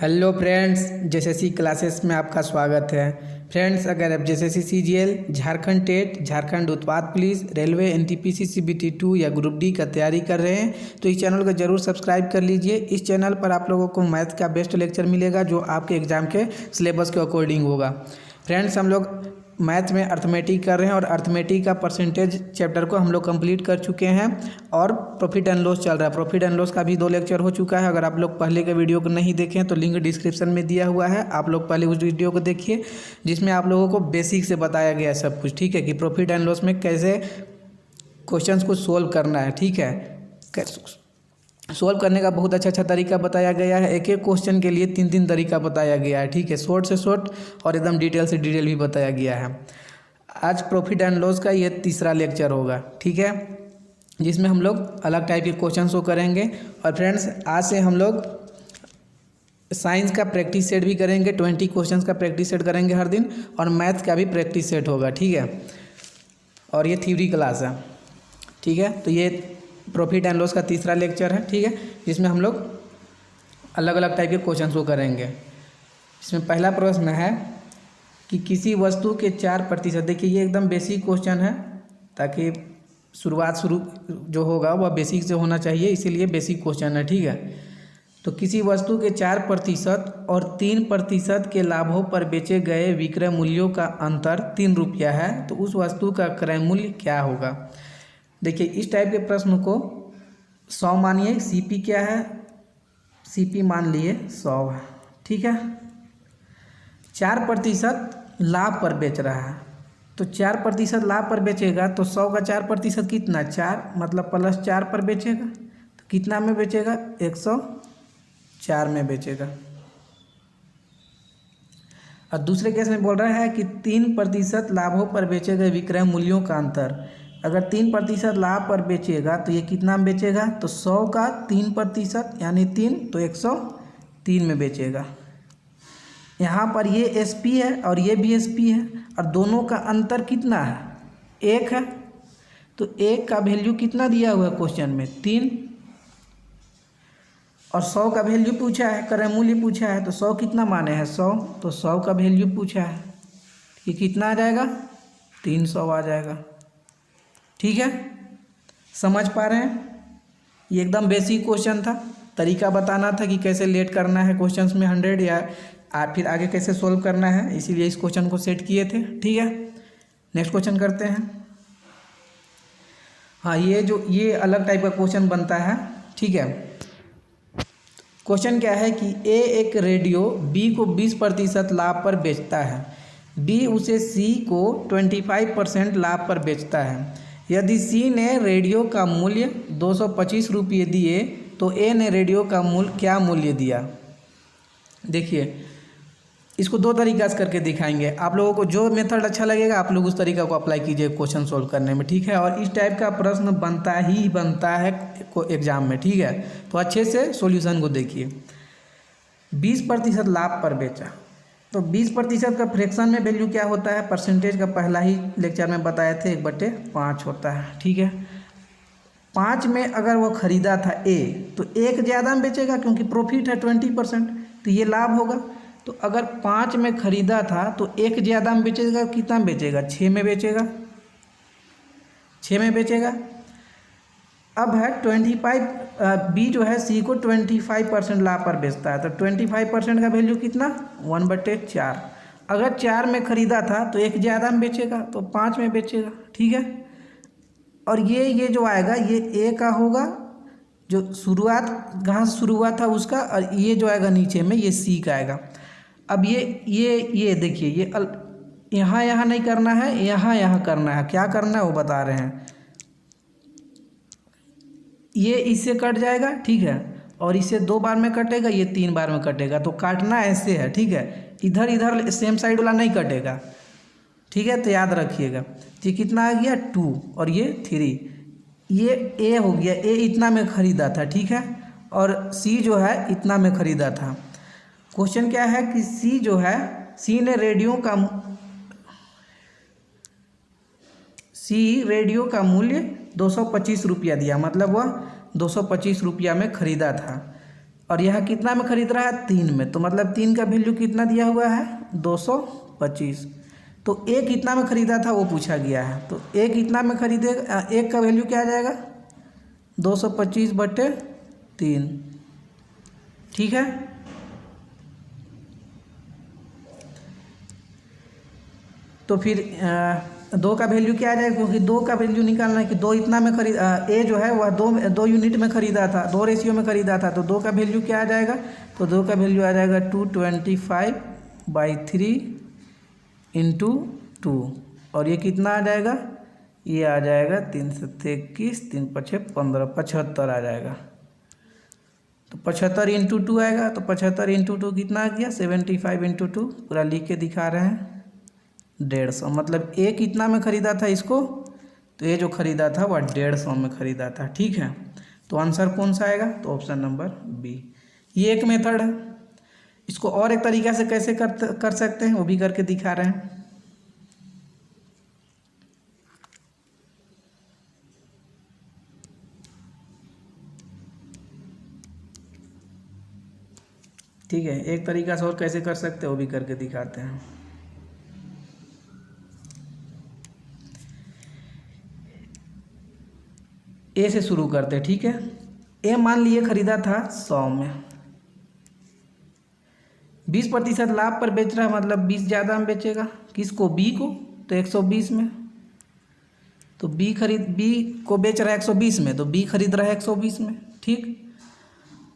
Hello friends, JSSC classes में आपका स्वागत है। फ्रेंड्स, अगर आप JSSC CGL, Jharkhand TET, Jharkhand उत्पाद पुलिस, रेलवे, एनटीपीसी सीबीटी 2 या ग्रुप डी का तैयारी कर रहे हैं तो इस चैनल को जरूर सब्सक्राइब कर लीजिए। इस चैनल पर आप लोगों को मैथ का बेस्ट लेक्चर मिलेगा जो आपके एग्जाम के सिलेबस के अकॉर्डिंग होगा। फ्रेंड्स, हम लोग मैथ में अर्थमेटिक कर रहे हैं और अर्थमेटिक का परसेंटेज चैप्टर को हम लोग कंप्लीट कर चुके हैं और प्रॉफिट एंड लॉस चल रहा है। प्रॉफिट एंड लॉस का भी 2 लेक्चर हो चुका है। अगर आप लोग पहले के वीडियो को नहीं देखें तो लिंक डिस्क्रिप्शन में दिया हुआ है, आप लोग पहले उस वीडियो को देखिए जिसमें आप लोगों को बेसिक से बताया गया है सब कुछ। ठीक है कि प्रॉफिट एंड लॉस में कैसे क्वेश्चंस को सोल्व करना है। ठीक है, सोल्व करने का बहुत अच्छा तरीका बताया गया है। एक एक क्वेश्चन के लिए 3 तरीका बताया गया है। ठीक है, शॉर्ट से शॉर्ट और एकदम डिटेल से डिटेल भी बताया गया है। आज प्रॉफिट एंड लॉस का ये तीसरा लेक्चर होगा। ठीक है, जिसमें हम लोग अलग टाइप के क्वेश्चंस को करेंगे। और फ्रेंड्स, आज से हम लोग साइंस का प्रैक्टिस सेट भी करेंगे। 20 क्वेश्चंस का प्रैक्टिस सेट करेंगे हर दिन, और मैथ का भी प्रैक्टिस सेट होगा। ठीक है, और ये थ्योरी क्लास है। ठीक है, तो ये प्रॉफिट एंड लॉस का तीसरा लेक्चर है। ठीक है, जिसमें हम लोग अलग अलग टाइप के क्वेश्चंस को करेंगे। इसमें पहला प्रश्न है कि किसी वस्तु के 4%, देखिए ये एकदम बेसिक क्वेश्चन है ताकि शुरुआत जो होगा वह बेसिक से होना चाहिए, इसीलिए बेसिक क्वेश्चन है। ठीक है, तो किसी वस्तु के 4% और 3% के लाभों पर बेचे गए विक्रय मूल्यों का अंतर 3 रुपया है, तो उस वस्तु का क्रय मूल्य क्या होगा। देखिए, इस टाइप के प्रश्न को 100 मानिए। सीपी क्या है, सीपी मान लिए 100 है। ठीक है, 4% लाभ पर बेच रहा है, तो 4% लाभ पर बेचेगा तो 100 का 4% कितना, 4 मतलब +4 पर बेचेगा, तो कितना में बेचेगा, 104 में बेचेगा। और दूसरे केस में बोल रहा है कि 3% लाभों पर बेचे गए विक्रय मूल्यों का अंतर। अगर 3% लाभ पर बेचेगा तो ये कितना में बेचेगा, तो 100 का 3% यानी 3, तो 103 में बेचेगा। यहाँ पर ये एसपी है और ये भी एसपी है, और दोनों का अंतर कितना है, 1 है। तो 1 का वैल्यू कितना दिया हुआ है क्वेश्चन में, 3, और 100 का वैल्यू पूछा है, क्रय मूल्य पूछा है, तो 100 कितना माने हैं, 100, तो 100 का वैल्यू पूछा है कि कितना आ जाएगा, 300 आ जाएगा। ठीक है, समझ पा रहे हैं। ये एकदम बेसिक क्वेश्चन था, तरीका बताना था कि कैसे लेट करना है क्वेश्चंस में 100 या फिर आगे कैसे सोल्व करना है, इसीलिए इस क्वेश्चन को सेट किए थे। ठीक है, नेक्स्ट क्वेश्चन करते हैं। हाँ, ये अलग टाइप का क्वेश्चन बनता है। ठीक है, क्वेश्चन क्या है कि ए एक रेडियो बी को 20% लाभ पर बेचता है, बी उसे सी को 25% लाभ पर बेचता है। यदि सी ने रेडियो का मूल्य 225 रुपये दिए तो ए ने रेडियो का क्या मूल्य दिया। देखिए, इसको 2 तरीका से करके दिखाएंगे। आप लोगों को जो मेथड अच्छा लगेगा आप लोग उस तरीका को अप्लाई कीजिए क्वेश्चन सोल्व करने में। ठीक है, और इस टाइप का प्रश्न बनता है एग्जाम में। ठीक है, तो अच्छे से सॉल्यूशन को देखिए। 20% लाभ पर बेचा, तो 20% का फ्रैक्शन में वैल्यू क्या होता है, परसेंटेज का पहला ही लेक्चर में बताए थे, 1/5 होता है। ठीक है, 5 में अगर वो ख़रीदा था ए, तो 1 ज़्यादा में बेचेगा क्योंकि प्रॉफिट है 20%, तो ये लाभ होगा। तो अगर 5 में ख़रीदा था तो 1 ज़्यादा में बेचेगा, कितना में बेचेगा, 6 में बेचेगा, 6 में बेचेगा। अब है 25, बी जो है सी को 25% लाभ पर बेचता है, तो 25% का वैल्यू कितना, 1/4। अगर 4 में ख़रीदा था तो 1 ज़्यादा में बेचेगा, तो 5 में बेचेगा। ठीक है, और ये जो आएगा ये ए का होगा, जो घास शुरू हुआ था उसका, और ये जो आएगा नीचे में ये सी का आएगा। अब ये देखिए, ये यहाँ नहीं करना है, यहाँ करना है। क्या करना है वो बता रहे हैं। ये इससे कट जाएगा, ठीक है, और इसे 2 बार में कटेगा, ये 3 बार में कटेगा, तो काटना ऐसे है। ठीक है, इधर सेम साइड वाला नहीं कटेगा। ठीक है, तो याद रखिएगा। ये कितना आ गया, 2 और ये 3, ये ए हो गया, ए इतना में ख़रीदा था। ठीक है, और सी जो है इतना में ख़रीदा था। क्वेश्चन क्या है कि सी जो है, सी ने रेडियो का मूल्य 225 रुपया दिया, मतलब वह 225 रुपया में ख़रीदा था। और यह कितना में खरीद रहा है 3 में, तो मतलब 3 का वैल्यू कितना दिया हुआ है 225। तो ए कितना में खरीदा था वो पूछा गया है, तो ए कितना में खरीदेगा, एक का वैल्यू क्या आ जाएगा 225/3। ठीक है, तो फिर 2 का वैल्यू क्या आ जाएगा, क्योंकि 2 का वैल्यू निकालना है कि 2 इतना में खरीद ए जो है वह 2 यूनिट में खरीदा था, 2 रेशियो में खरीदा था, तो 2 का वैल्यू क्या आ जाएगा, तो 2 का वैल्यू आ जाएगा 225/3 × 2, और ये कितना आ जाएगा, ये आ जाएगा 321, 3 × 5 = 15, 75 आ जाएगा। तो 75 × 2 आएगा, तो 75 × 2 कितना आ गया 75 × 2, पूरा लिख के दिखा रहे हैं 150। मतलब ए कितना में ख़रीदा था इसको, तो ये जो ख़रीदा था वह 150 में ख़रीदा था। ठीक है, तो आंसर कौन सा आएगा, तो ऑप्शन नंबर बी। ये एक मेथड है, इसको और एक तरीक़ा से कैसे कर सकते हैं वो भी करके दिखा रहे हैं। ठीक है, एक तरीका से और कैसे कर सकते हैं वो भी करके दिखाते हैं। ए से शुरू करते हैं। ठीक है, ए मान लिए खरीदा था 100 में, 20% लाभ पर बेच रहा है, मतलब 20 ज़्यादा में बेचेगा, किसको, बी को, तो 120 में। तो बी को बेच रहा है 120 में, तो बी खरीद रहा है 120 में। ठीक,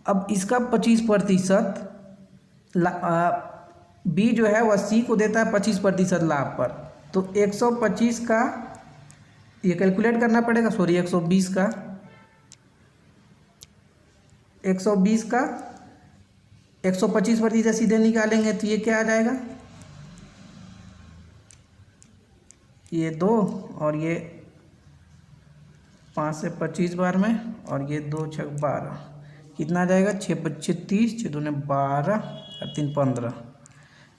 अब इसका 25% बी जो है वह सी को देता है 25% लाभ पर, तो 125 का ये कैलकुलेट करना पड़ेगा, सॉरी 120 का 125% सीधे निकालेंगे तो ये क्या आ जाएगा, ये 2 और ये 5 से 25 बार में, और ये 2 × 6 = 12, कितना आ जाएगा 6 × 5 = 30, 6 × 2 = 12 और 3 = 15,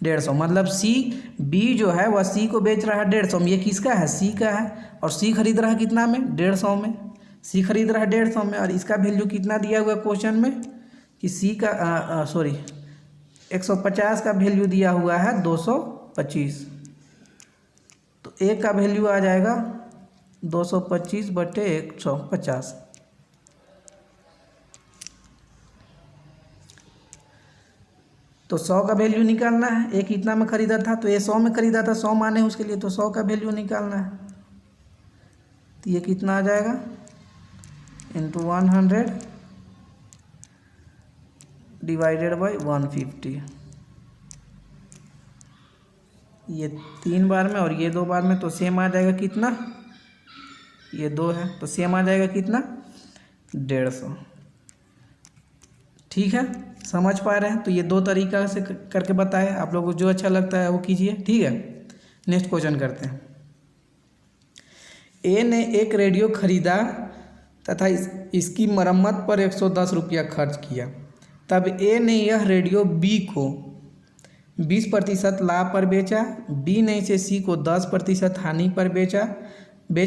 150। मतलब सी, बी जो है वह सी को बेच रहा है 150 में, ये किसका है, सी का है, और सी खरीद रहा है कितना में 150 में, सी खरीद रहा है 150 में, और इसका वैल्यू कितना दिया हुआ क्वेश्चन में कि सी का 150 का वैल्यू दिया हुआ है 225, तो ए का वैल्यू आ जाएगा 225/150। तो 100 का वैल्यू निकालना है, ए कितना में खरीदा था, तो ये 100 में खरीदा था, 100 माने उसके लिए, तो 100 का वैल्यू निकालना है, तो ये कितना आ जाएगा × 100 / 150, ये 3 बार में और ये 2 बार में, तो सेम आ जाएगा कितना, ये 2 है तो सेम आ जाएगा कितना 150। ठीक है, समझ पा रहे हैं, तो ये 2 तरीका से करके बताए, आप लोगों को जो अच्छा लगता है वो कीजिए। ठीक है, नेक्स्ट क्वेश्चन करते हैं। ए ने एक रेडियो खरीदा तथा इसकी मरम्मत पर 110 रुपया खर्च किया। तब ए ने यह रेडियो बी को 20% लाभ पर बेचा, बी ने इसे सी को 10% हानि पर बेच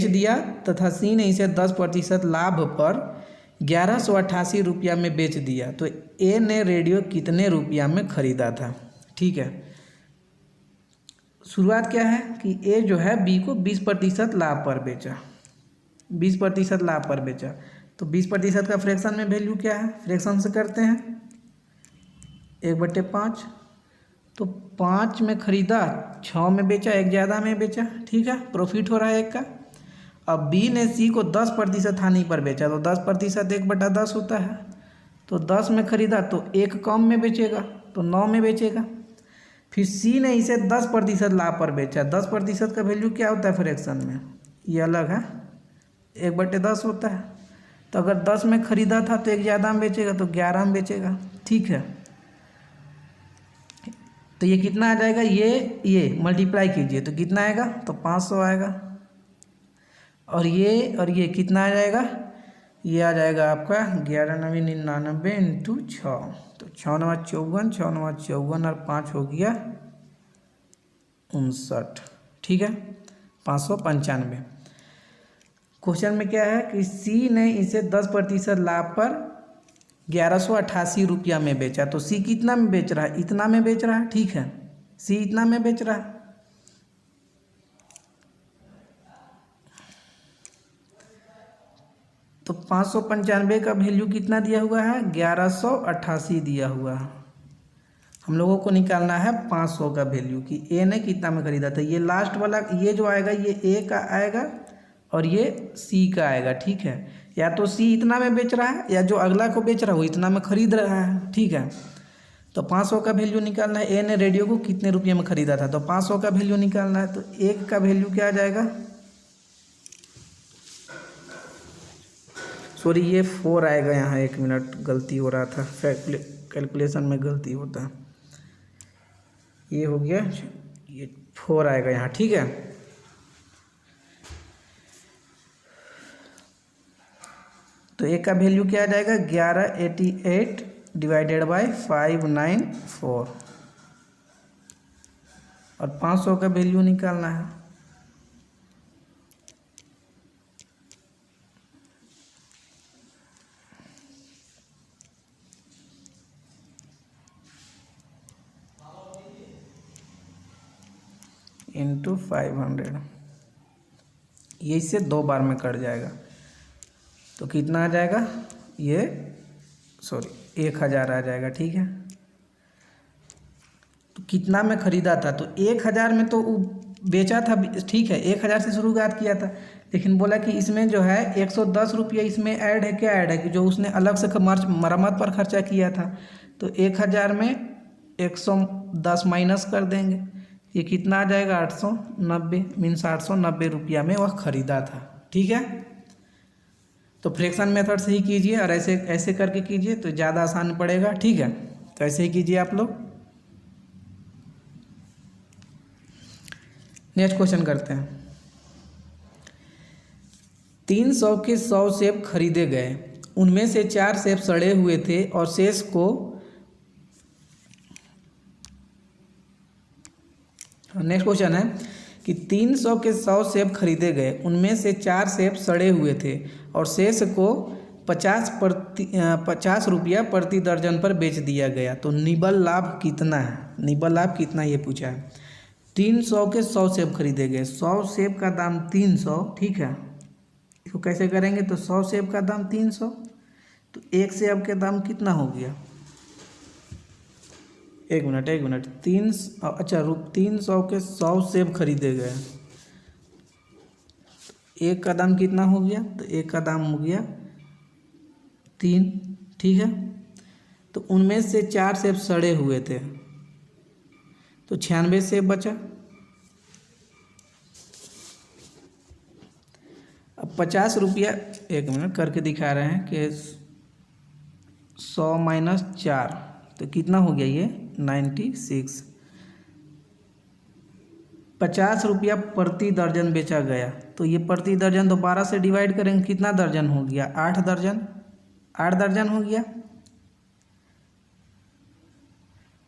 दिया तथा सी ने इसे 10% लाभ पर 1188 रुपया में बेच दिया। तो ए ने रेडियो कितने रुपया में ख़रीदा था। ठीक है, शुरुआत क्या है कि ए जो है बी को 20% लाभ पर बेचा, 20% लाभ पर बेचा, तो 20% का फ्रैक्शन में वैल्यू क्या है, फ्रैक्शन से करते हैं 1/5, तो 5 में ख़रीदा, 6 में बेचा, 1 ज़्यादा में बेचा। ठीक है, प्रॉफिट हो रहा है 1 का। अब बी ने सी को 10% हानि पर बेचा, तो 10% 1/10 होता है, तो 10 में ख़रीदा तो 1 कम में बेचेगा, तो 9 में बेचेगा। फिर सी ने इसे 10% लाभ पर बेचा, 10% का वैल्यू क्या होता है फ्रैक्शन में, ये अलग है, 1/10 होता है। तो अगर 10 में ख़रीदा था तो 1 ज़्यादा में बेचेगा, तो 11 में बेचेगा। ठीक है, तो ये कितना आ जाएगा, ये मल्टीप्लाई कीजिए तो कितना आएगा, तो 500 आएगा, और ये कितना आ जाएगा, ये आ जाएगा आपका 11×9 = 6, तो 6×9 = 54, 6×9 = 54 और 5 हो गया 59। ठीक है, 595। क्वेश्चन में क्या है कि सी ने इसे 10% लाभ पर 1188 रुपया में बेचा। तो सी कितना में बेच रहा है? इतना में बेच रहा है, ठीक है, सी इतना में बेच रहा है। तो 595 का वैल्यू कितना दिया हुआ है? 1188 दिया हुआ है। हम लोगों को निकालना है 500 का वैल्यू कि ए ने कितना में खरीदा था। ये लास्ट वाला ये जो आएगा ये ए का आएगा और ये सी का आएगा, ठीक है। या तो सी इतना में बेच रहा है या जो अगला को बेच रहा है वो इतना में खरीद रहा है, ठीक है। तो 500 का वैल्यू निकालना है। ए ने रेडियो को कितने रुपये में खरीदा था, तो 500 का वैल्यू निकालना है। तो एक का वैल्यू क्या आ जाएगा? सॉरी ये 4 आएगा यहाँ, 1 मिनट गलती हो रहा था, कैलकुलेशन में गलती होता है। ये हो गया, ये 4 आएगा यहाँ, ठीक है। तो एक का वैल्यू क्या आ जाएगा? 1188 डिवाइडेड बाय 594 और 500 का वैल्यू निकालना है। इंटू 500, ये इससे 2 बार में कट जाएगा। तो कितना आ जाएगा? ये 1000 आ जाएगा, ठीक है। तो कितना में ख़रीदा था? तो 1000 में तो बेचा था, ठीक है, 1000 से शुरुआत किया था। लेकिन बोला कि इसमें जो है 110 रुपये इसमें ऐड है। क्या ऐड है? कि जो उसने अलग से मरम्मत पर खर्चा किया था। तो 1000 में 110 माइनस कर देंगे, ये कितना आ जाएगा? 890, मीन्स 890 रुपया में वह ख़रीदा था, ठीक है। तो फ्रैक्शन मेथड से ही कीजिए और ऐसे करके कीजिए तो ज़्यादा आसान पड़ेगा, ठीक है। तो ऐसे ही कीजिए आप लोग। नेक्स्ट क्वेश्चन करते हैं। 300 के 100 सेब खरीदे गए, उनमें से 4 सेब सड़े हुए थे और शेष को नेक्स्ट क्वेश्चन है कि 300 के 100 सेब खरीदे गए, उनमें से 4 सेब सड़े हुए थे और शेष को 50 रुपया प्रति दर्जन पर बेच दिया गया। तो निबल लाभ कितना है? निबल लाभ कितना ये पूछा है। 300 के 100 सेब खरीदे गए, 100 सेब का दाम 300, ठीक है। इसको कैसे करेंगे? तो 100 सेब का दाम 300, तो एक सेब के दाम कितना हो गया? एक मिनट 300 के 100 सेब खरीदे गए, एक का दाम कितना हो गया? तो एक का दाम हो गया 3, ठीक है। तो उनमें से 4 सेब सड़े हुए थे, तो 96 सेब बचा। अब 50 रुपया, एक मिनट करके दिखा रहे हैं कि 100 माइनस 4 तो कितना हो गया? ये 96। 50 रुपया प्रति दर्जन बेचा गया, तो ये प्रति दर्जन दोबारा से डिवाइड करेंगे, कितना दर्जन हो गया? 8 दर्जन, 8 दर्जन हो गया।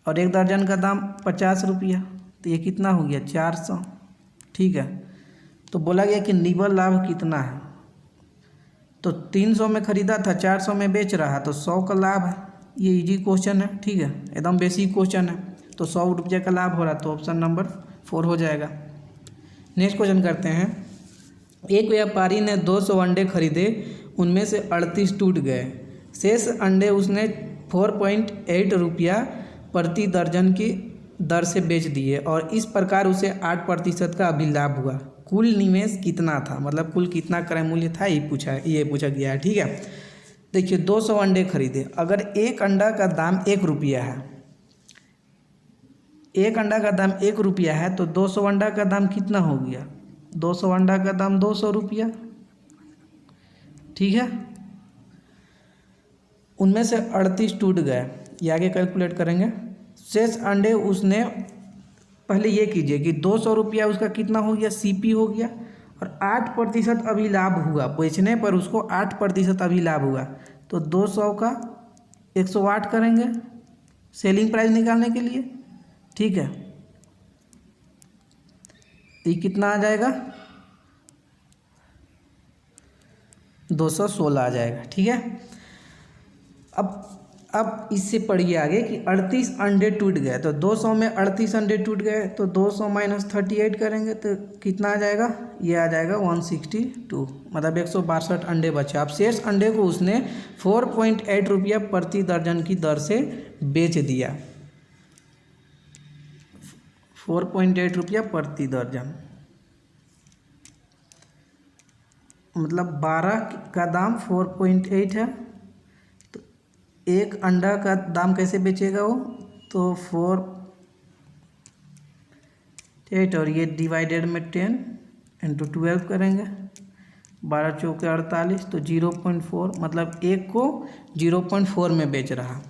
और एक दर्जन का दाम 50 रुपया, तो ये कितना हो गया? 400, ठीक है। तो बोला गया कि निबल लाभ कितना है। तो 300 में ख़रीदा था, 400 में बेच रहा, तो 100 का लाभ है। ये इजी क्वेश्चन है, ठीक है, एकदम बेसिक क्वेश्चन है। तो 100 रुपये का लाभ हो रहा, तो ऑप्शन नंबर 4 हो जाएगा। नेक्स्ट क्वेश्चन करते हैं। एक व्यापारी ने 200 अंडे खरीदे, उनमें से 38 टूट गए, शेष अंडे उसने 4.8 रुपया प्रति दर्जन की दर से बेच दिए और इस प्रकार उसे 8% का अभिलाभ हुआ। कुल निवेश कितना था? मतलब कुल कितना क्रय मूल्य था, ये पूछा गया है, ठीक है। देखिए 200 अंडे खरीदे, अगर एक अंडा का दाम 1 रुपया है, एक अंडा का दाम 1 रुपया है, तो 200 अंडा का दाम कितना हो गया? 200 अंडा का दाम 200 रुपया, ठीक है। उनमें से 38 टूट गए, ये आगे कैलकुलेट करेंगे। शेष अंडे उसने, पहले ये कीजिए कि 200 रुपया उसका कितना हो गया? सीपी हो गया, और 8% अभिलाभ हुआ, बेचने पर उसको 8% अभिलाभ हुआ। तो 200 का 108 करेंगे सेलिंग प्राइस निकालने के लिए, ठीक है। ये कितना आ जाएगा? 216 आ जाएगा, ठीक है। अब इससे पढ़िए आगे कि 38 अंडे टूट गए, तो 200 में 38 अंडे टूट गए तो 200 माइनस 38 करेंगे तो कितना आ जाएगा, ये आ जाएगा 162, मतलब 162 अंडे बचे। अब शेष अंडे को उसने 4.8 रुपया प्रति दर्जन की दर से बेच दिया, 4.8 रुपया प्रति दर्जन, मतलब 12 का दाम 4.8 है। तो एक अंडा का दाम कैसे बेचेगा वो, तो 4.8 और ये डिवाइडेड में 10 इंटू 12 करेंगे, 12 चौके 48, तो 0.4, मतलब एक को 0.4 में बेच रहा।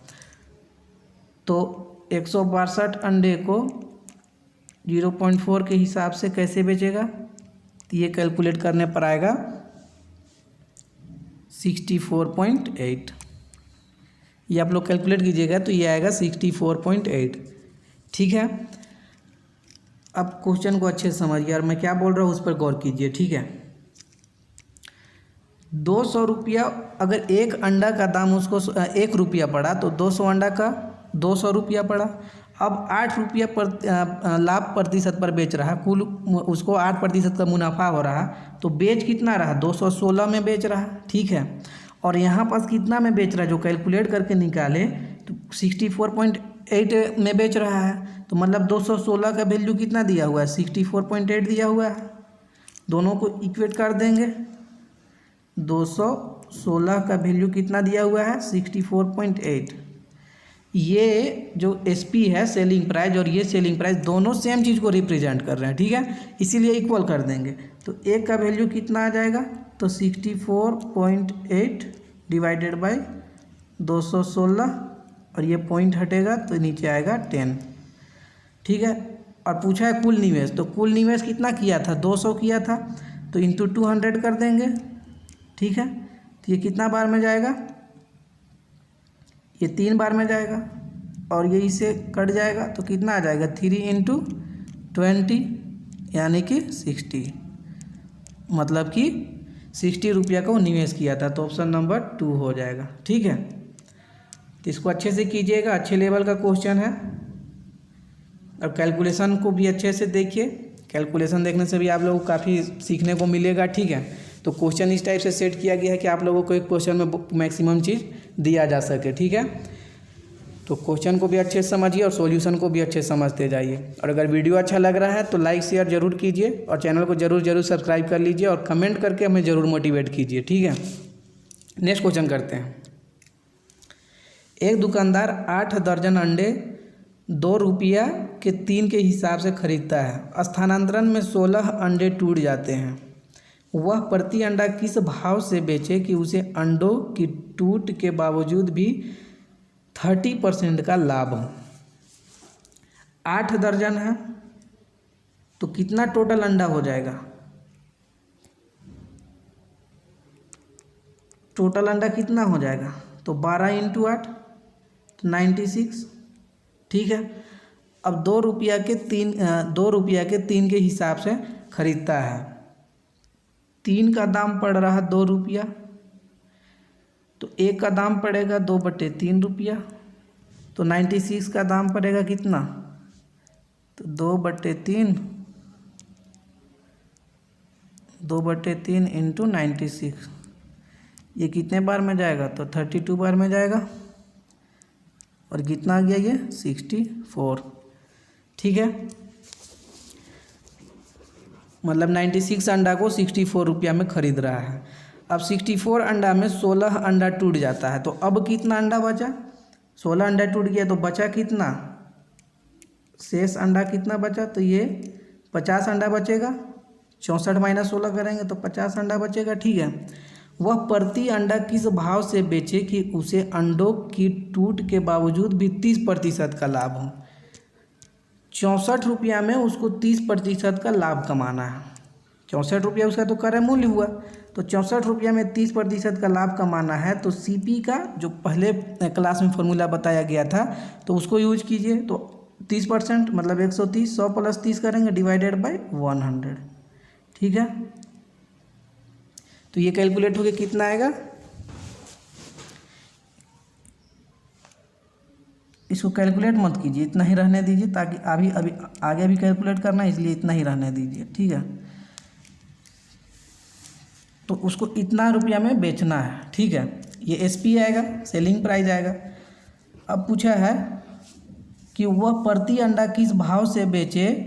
तो 162 अंडे को 0.4 के हिसाब से कैसे बेचेगा, तो ये कैलकुलेट करने पर आएगा 64.8। ये आप लोग कैलकुलेट कीजिएगा तो ये आएगा 64.8। ठीक है, अब क्वेश्चन को अच्छे से समझिए और मैं क्या बोल रहा हूँ उस पर गौर कीजिए। ठीक है, 200 रुपया, अगर एक अंडा का दाम उसको 1 रुपया पड़ा तो 200 अंडा का 200 रुपया पड़ा। अब 8 रुपया लाभ प्रतिशत पर बेच रहा, कुल उसको 8% का मुनाफा हो रहा, तो बेच कितना रहा, 216 में बेच रहा। ठीक है, और यहाँ पास कितना में बेच रहा है, जो कैलकुलेट करके निकाले तो 64.8 में बेच रहा है, तो मतलब 216 का वैल्यू कितना दिया हुआ है, 64.8 दिया हुआ है। दोनों को इक्वेट कर देंगे, 216 का वैल्यू कितना दिया हुआ है, 64.8। ये जो SP है सेलिंग प्राइस और ये सेलिंग प्राइस दोनों सेम चीज़ को रिप्रेजेंट कर रहे हैं। ठीक है, इसीलिए इक्वल कर देंगे, तो एक का वैल्यू कितना आ जाएगा, तो 64.8 डिवाइडेड बाय 216 और ये पॉइंट हटेगा तो नीचे आएगा 10। ठीक है, और पूछा है कुल निवेश, तो कुल निवेश कितना किया था, 200 किया था, तो इंटू 200 कर देंगे। ठीक है, तो ये कितना बार में जाएगा, ये 3 बार में जाएगा और ये इसे कट जाएगा तो कितना आ जाएगा, 3 इंटू 20 यानी कि 60, मतलब कि 60 रुपया का वो निवेश किया था, तो ऑप्शन नंबर 2 हो जाएगा। ठीक है, तो इसको अच्छे से कीजिएगा, अच्छे लेवल का क्वेश्चन है और कैलकुलेशन को भी अच्छे से देखिए, कैलकुलेशन देखने से भी आप लोगों को काफ़ी सीखने को मिलेगा। ठीक है, तो क्वेश्चन इस टाइप से सेट किया गया है कि आप लोगों को एक क्वेश्चन में मैक्सिमम चीज़ दिया जा सके। ठीक है, तो क्वेश्चन को भी अच्छे से समझिए और सॉल्यूशन को भी अच्छे से समझते जाइए। और अगर वीडियो अच्छा लग रहा है तो लाइक शेयर जरूर कीजिए और चैनल को जरूर सब्सक्राइब कर लीजिए और कमेंट करके हमें ज़रूर मोटिवेट कीजिए। ठीक है, नेक्स्ट क्वेश्चन करते हैं। एक दुकानदार 8 दर्जन अंडे 2 रुपया के 3 के हिसाब से खरीदता है। स्थानांतरण में 16 अंडे टूट जाते हैं। वह प्रति अंडा किस भाव से बेचे कि उसे अंडों की टूट के बावजूद भी 30% का लाभ हो। 8 दर्जन है तो कितना टोटल अंडा हो जाएगा, टोटल अंडा कितना हो जाएगा, तो 12 इंटू 8 तो 96। ठीक है, अब 2 रुपया के 3 के हिसाब से खरीदता है। 3 का दाम पड़ रहा 2 रुपया, तो 1 का दाम पड़ेगा 2/3 रुपया, तो 96 का दाम पड़ेगा कितना, तो 2/3 इंटू 96, ये कितने बार में जाएगा, तो 32 बार में जाएगा और कितना आ गया ये 64। ठीक है, मतलब 96 अंडा को 64 रुपया में खरीद रहा है। अब 64 अंडा में 16 अंडा टूट जाता है, तो अब कितना अंडा बचा, 16 अंडा टूट गया तो बचा कितना, शेष अंडा कितना बचा, तो ये 50 अंडा बचेगा। 64 माइनस 16 करेंगे तो 50 अंडा बचेगा। ठीक है, वह प्रति अंडा किस भाव से बेचे कि उसे अंडों की टूट के बावजूद भी 30% का लाभ हो। 64 रुपया में उसको 30% का लाभ कमाना है। 64 रुपया उसका तो क्रय मूल्य हुआ, तो 64 रुपया में 30% का लाभ कमाना है, तो CP का जो पहले क्लास में फॉर्मूला बताया गया था तो उसको यूज कीजिए। तो 30% मतलब 130, 100 प्लस 30 करेंगे डिवाइडेड बाय 100। ठीक है, तो ये कैलकुलेट होके कितना आएगा, इसको कैलकुलेट मत कीजिए, इतना ही रहने दीजिए, ताकि अभी अभी आगे भी कैलकुलेट करना है, इसलिए इतना ही रहने दीजिए, ठीक है। तो उसको इतना रुपया में बेचना है, ठीक है। ये एसपी आएगा, सेलिंग प्राइस आएगा। अब पूछा है कि वह प्रति अंडा किस भाव से बेचे,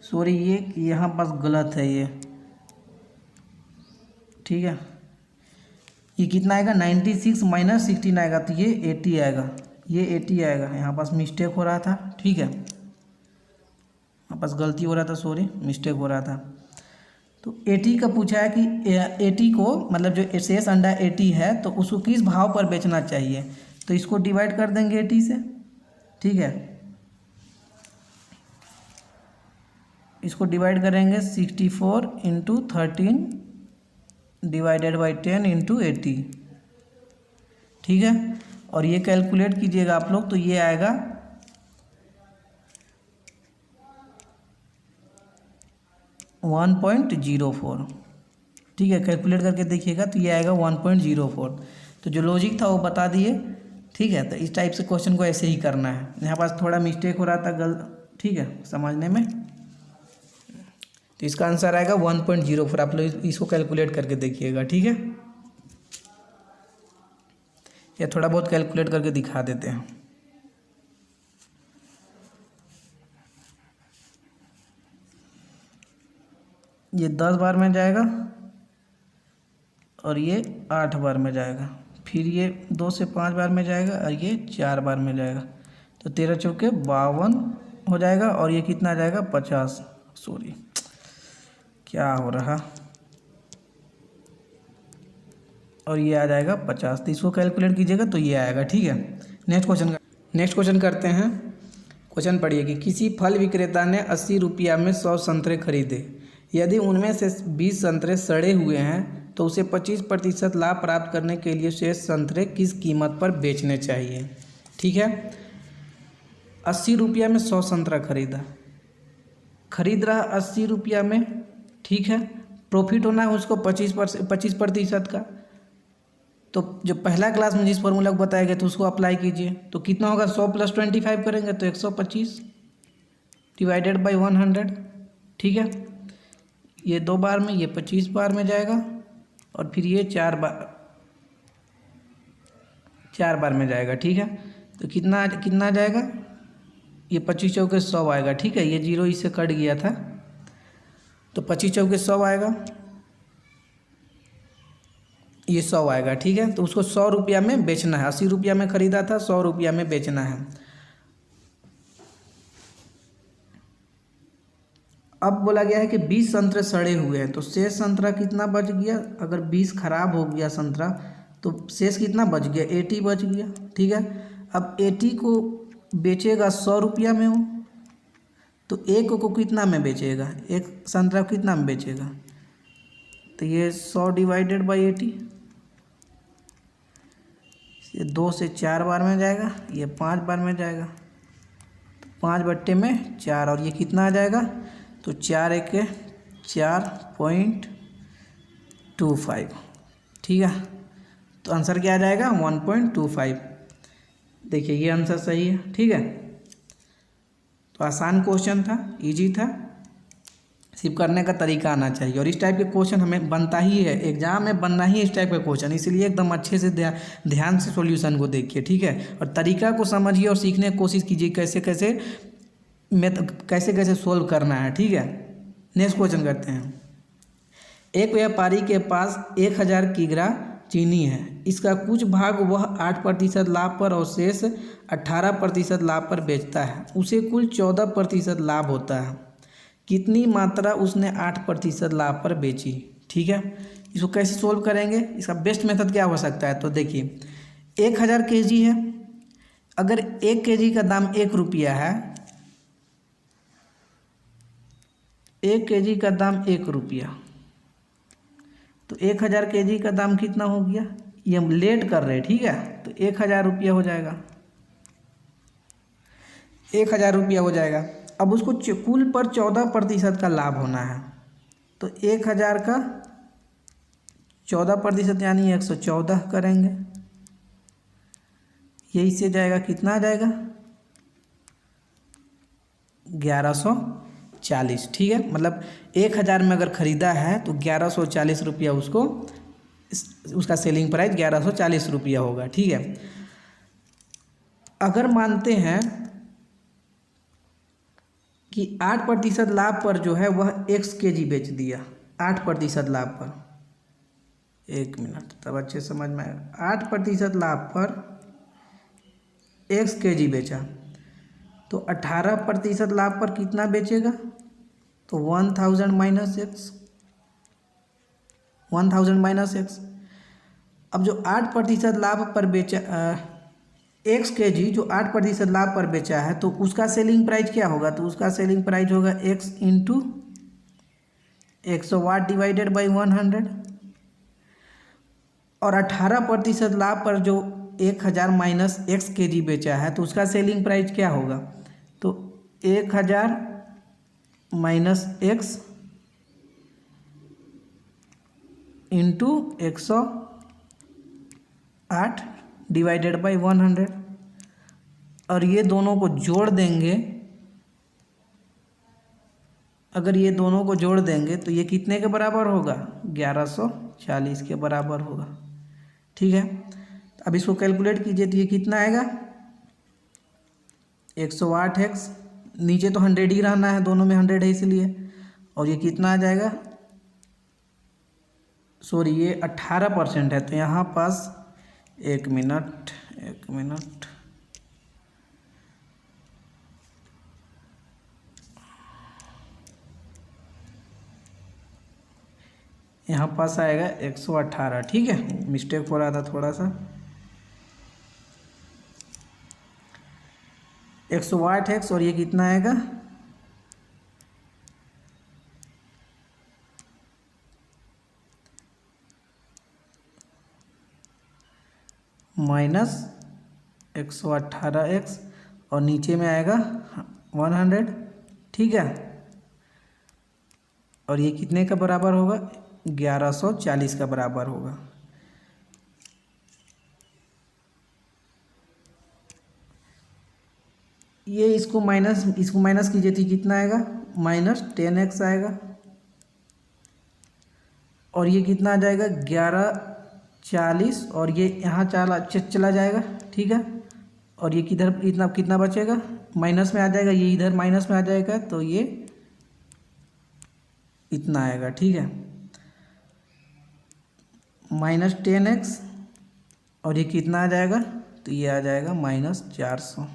सॉरी ये यहाँ पास गलत है ये, ठीक है। ये कितना आएगा 96 माइनस 16 आएगा, तो ये 80 आएगा, ये 80 आएगा। यहाँ पास मिस्टेक हो रहा था, ठीक है, यहाँ पास गलती हो रहा था, सॉरी मिस्टेक हो रहा था। तो 80 का पूछा है कि 80 को मतलब जो शेष अंडा 80 है तो उसको किस भाव पर बेचना चाहिए। तो इसको डिवाइड कर देंगे 80 से, ठीक है। इसको डिवाइड करेंगे 64 इंटू 13 डिवाइडेड बाई 10 इंटू 80, ठीक है। और ये कैलकुलेट कीजिएगा आप लोग, तो ये आएगा 1.04, ठीक है। कैलकुलेट करके देखिएगा तो ये आएगा 1.04। तो जो लॉजिक था वो बता दिए, ठीक है। तो इस टाइप से क्वेश्चन को ऐसे ही करना है। यहाँ पास थोड़ा मिस्टेक हो रहा था ठीक है, समझने में। तो इसका आंसर आएगा 1.04। आप लोग इसको कैलकुलेट करके देखिएगा, ठीक है। या थोड़ा बहुत कैलकुलेट करके दिखा देते हैं। ये 10 बार में जाएगा और ये 8 बार में जाएगा, फिर ये 2 से 5 बार में जाएगा और ये 4 बार में जाएगा। तो 13 चौके 52 हो जाएगा और ये कितना आ जाएगा 50, सॉरी क्या हो रहा, और ये आ जाएगा 50। तो इसको कैलकुलेट कीजिएगा तो ये आएगा, ठीक है। नेक्स्ट क्वेश्चन करते हैं। क्वेश्चन पढ़िए कि किसी फल विक्रेता ने 80 रुपया में 100 संतरे खरीदे। यदि उनमें से 20 संतरे सड़े हुए हैं तो उसे 25% लाभ प्राप्त करने के लिए शेष संतरे किस कीमत पर बेचने चाहिए, ठीक है। 80 रुपया में 100 संतरा खरीद रहा 80 रुपया में, ठीक है। प्रॉफिट होना है उसको 25% का। तो जो पहला क्लास में जिस फॉर्मूला को बताया गया तो उसको अप्लाई कीजिए। तो कितना होगा 100 + 25 करेंगे तो 125 डिवाइडेड बाई 100, ठीक है। ये 2 बार में, ये 25 बार में जाएगा और फिर ये 4 बार में जाएगा, ठीक है। तो कितना आ जाएगा, ये 25 चौके 100 आएगा, ठीक है। ये 0 इससे कट गया था, तो 25 चौके 100 आएगा, ये 100 आएगा, ठीक है। तो उसको 100 रुपया में बेचना है। 80 रुपया में ख़रीदा था, 100 रुपया में बेचना है। अब बोला गया है कि 20 संतरे सड़े हुए हैं, तो शेष संतरा कितना बच गया। अगर 20 खराब हो गया संतरा तो शेष कितना बच गया, 80 बच गया, ठीक है। अब 80 को बेचेगा 100 रुपया में वो, तो एक को कितना में बेचेगा, एक संतरा कितना में बेचेगा। तो ये 100 डिवाइडेड बाई 80, ये 2 से 4 बार में जाएगा, ये 5 बार में जाएगा, तो 5/4 और ये कितना आ जाएगा, तो 4 × 1 4.25, ठीक है। तो आंसर क्या आ जाएगा 1.25। देखिए ये आंसर सही है, ठीक है। तो आसान क्वेश्चन था, इजी था, सिर्फ करने का तरीका आना चाहिए। और इस टाइप के क्वेश्चन हमें बनता ही है, एग्जाम में बनना ही इस टाइप का क्वेश्चन, इसलिए एकदम अच्छे से ध्यान से सॉल्यूशन को देखिए, ठीक है। और तरीका को समझिए और सीखने की कोशिश कीजिए कैसे कैसे सोल्व करना है, ठीक है। नेक्स्ट क्वेश्चन करते हैं। एक व्यापारी के पास 1000 किग्रा चीनी है, इसका कुछ भाग वह 8% लाभ पर और शेष 18% लाभ पर बेचता है। उसे कुल 14% लाभ होता है। कितनी मात्रा उसने 8% लाभ पर बेची, ठीक है। इसको कैसे सोल्व करेंगे, इसका बेस्ट मेथड क्या हो सकता है। तो देखिए 1000 kg है, अगर 1 kg का दाम 1 रुपया है, 1 kg का दाम 1 रुपया, तो 1000 kg का दाम कितना हो गया, ये हम लेट कर रहे हैं, ठीक है। तो 1000 रुपया हो जाएगा, 1000 रुपया हो जाएगा। अब उसको कुल पर 14% का लाभ होना है, तो 1000 का 14% यानी 114 करेंगे। ये इससे जाएगा, कितना आ जाएगा 1140। ठीक है, मतलब 1000 में अगर ख़रीदा है तो 1140 रुपया उसको, उसका सेलिंग प्राइस 1140 रुपया होगा। ठीक है, अगर मानते हैं कि 8% लाभ पर जो है वह x kg बेच दिया, 8% लाभ पर, 1 मिनट तब अच्छे समझ में आएगा। 8% लाभ पर x kg बेचा तो 18% लाभ पर कितना बेचेगा, तो 1000 माइनस एक्स, 1000 माइनस एक्स। अब जो 8% लाभ पर बेचा x kg जो 8% लाभ पर बेचा है तो उसका सेलिंग प्राइस क्या होगा, तो उसका सेलिंग प्राइस होगा x इंटू 100 वाट डिवाइडेड बाई 100। और 18% लाभ पर जो 1000 माइनस x kg बेचा है तो उसका सेलिंग प्राइस क्या होगा, तो 1000 minus x into 108 divided by 100। और ये दोनों को जोड़ देंगे, अगर ये दोनों को जोड़ देंगे तो ये कितने के बराबर होगा, 1140 के बराबर होगा। ठीक है, अब इसको कैलकुलेट कीजिए तो ये कितना आएगा, 108x, नीचे तो 100 ही रहना है, दोनों में 100 है इसलिए, और ये कितना आ जाएगा, सॉरी ये 18% है तो यहाँ पास, एक मिनट यहाँ पास आएगा 118। ठीक है, मिस्टेक हो रहा था थोड़ा सा, 108x और ये कितना आएगा, माइनस 118x और नीचे में आएगा 100। ठीक है, और ये कितने का बराबर होगा, 1140 का बराबर होगा। ये इसको माइनस कीजिए तो कितना आएगा, माइनस 10x आएगा। और ये कितना आ जाएगा, 1140, और ये यहाँ चला जाएगा। ठीक है, और ये किधर कितना बचेगा, माइनस में आ जाएगा, ये इधर माइनस में आ जाएगा तो ये इतना आएगा। ठीक है, माइनस 10x और ये कितना आ जाएगा, तो ये आ जाएगा माइनस 400।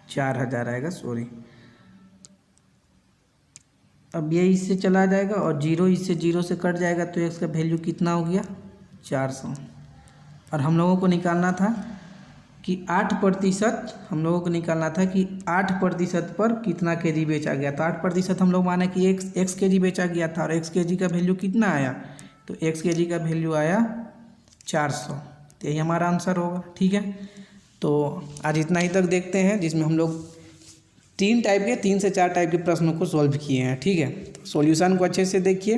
चार हजार आएगा, सॉरी। अब ये इससे चला जाएगा और जीरो इससे जीरो से कट जाएगा तो x का वैल्यू कितना हो गया, 400। और हम लोगों को निकालना था कि 8%, हम लोगों को निकालना था कि 8% पर कितना केजी बेचा गया। तो 8% हम लोग माने कि x केजी बेचा गया था, और x केजी का वैल्यू कितना आया, तो x केजी का वैल्यू आया 400। तो यही हमारा आंसर होगा। ठीक है, तो आज इतना ही तक देखते हैं, जिसमें हम लोग 3 से 4 टाइप के प्रश्नों को सॉल्व किए हैं। ठीक है, तो सॉल्यूशन को अच्छे से देखिए,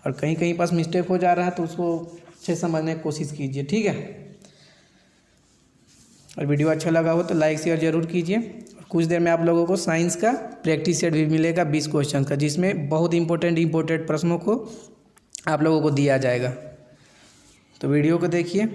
और कहीं कहीं पास मिस्टेक हो जा रहा है तो उसको अच्छे समझने की कोशिश कीजिए। ठीक है, और वीडियो अच्छा लगा हो तो लाइक शेयर जरूर कीजिए। और कुछ देर में आप लोगों को साइंस का प्रैक्टिस सेट भी मिलेगा 20 क्वेश्चन का, जिसमें बहुत इंपॉर्टेंट प्रश्नों को आप लोगों को दिया जाएगा। तो वीडियो को देखिए।